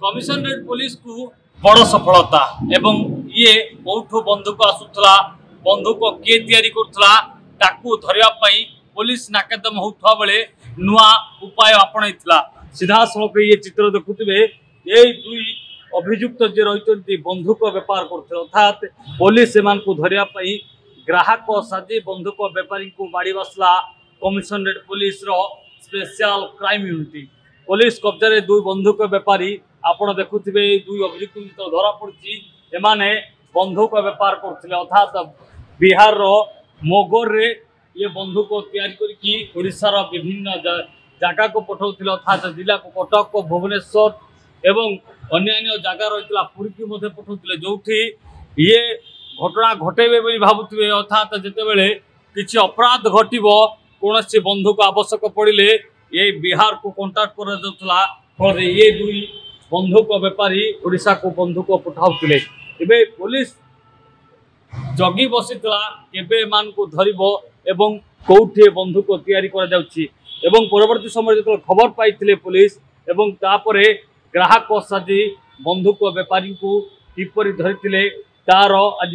Commissionerate police को बड़ सफलता एवं ये कौठू बंधुक आसूला बंधुक किए तैयारी करुला ताकू धरिया पुलिस नाकेदम होता बेले नुआ उपाय आपणा सीधा सड़क ये चित्र देखुवे ये दुई अभियुक्त जे रही बंधुक बेपार करते अर्थात पुलिस से धरिया ग्राहक साजी बंधुक बेपारी को बाड़ी बसला कमिशनरेट पुलिस रो स्पेशल क्राइम यूनिट पुलिस कब्जा दुई बंधुक बेपारी आपण देखुवे दुई अभियुक्त धरा पड़ी एमाने बंधुक बेपार करते अर्थात बिहार रो मोगोर रे ये बंधुक तैयारी करके ओडिशार विभिन्न जगह को पठाउथिले अर्थात जिला को कटक को भुवनेश्वर एवं अन्य जगह रही पुरी की पठाउथिले जोठी ये घटना घटेबे बोली भाबुथिबे अर्थात जेतेबेले किछि अपराध घटिबो कोनोसी बंधुक आवश्यक पड़िले ये बिहार को कांटेक्ट कर जाउथला और ये दुई बंधुक बेपारी ओडिशा को बंधुक पठाउथिले एबे पुलिस जगी बसीतला केबे मान को धरिबो एवं कोठे बंधुक तैयारी करा जाउछि एवं परवर्ती समय जो खबर पाई पुलिस एवं तापरे ग्राहक साजी बंधुक बेपारी को किपरि धरिथिले तार आज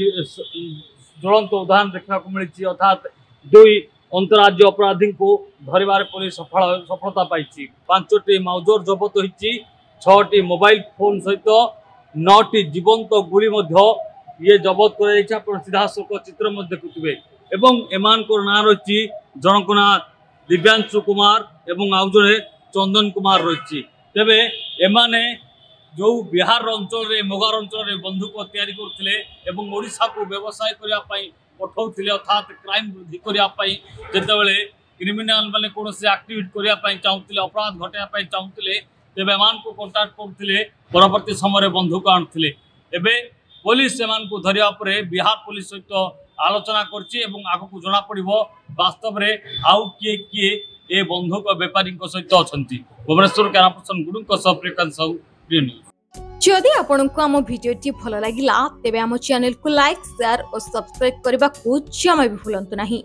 ज्वलंत उदाहरण देखा मिली अर्थात दुई अंतराज्य अपराधी को धरबार पुलिस सफलता पाई 5टी माउजर जबत होती 6टी मोबाइल फोन सहित 9टी जीवंत गुली ये जबत कर सीधा सड़क चित्र देखुवे एवं एमान ना रही जनक ना दिव्यांशु कुमार एवं आउ जड़े चंदन कुमार रही तेबे एमाने जो बिहार अंचल रे मोगार अंचल रे बंधुक तैयारी करथिले एवं ओडिशा को व्यवसाय करिया पई पठाउथिले अर्थात क्राइम वृद्धि करिया पई जेतेबेले क्रिमिनल माने कोनोसी एक्टिविटी करिया पई चाहुथिले अपराध घटिया पई चाहुथिले तेबे मान को कांटेक्ट करथिले परवर्ती समय बंधुक आनथिले एबे पुलिस सेमान को धरिया परे बिहार पुलिस सहित आलोचना करछि एवं आगु को जणा पड़िबो वास्तव रे आउ किए किए ए बंधुक बेपारी सहित अछंती भुवनेश्वर कैमरापर्सन गुडुंक सह प्रियकांत साहू प्रिय न्यूज। जदि आपंक आम भिडी भल लगा तेब आम चैनल को लाइक शेयर और सब्सक्राइब करने को जमा भी भूलु नहीं।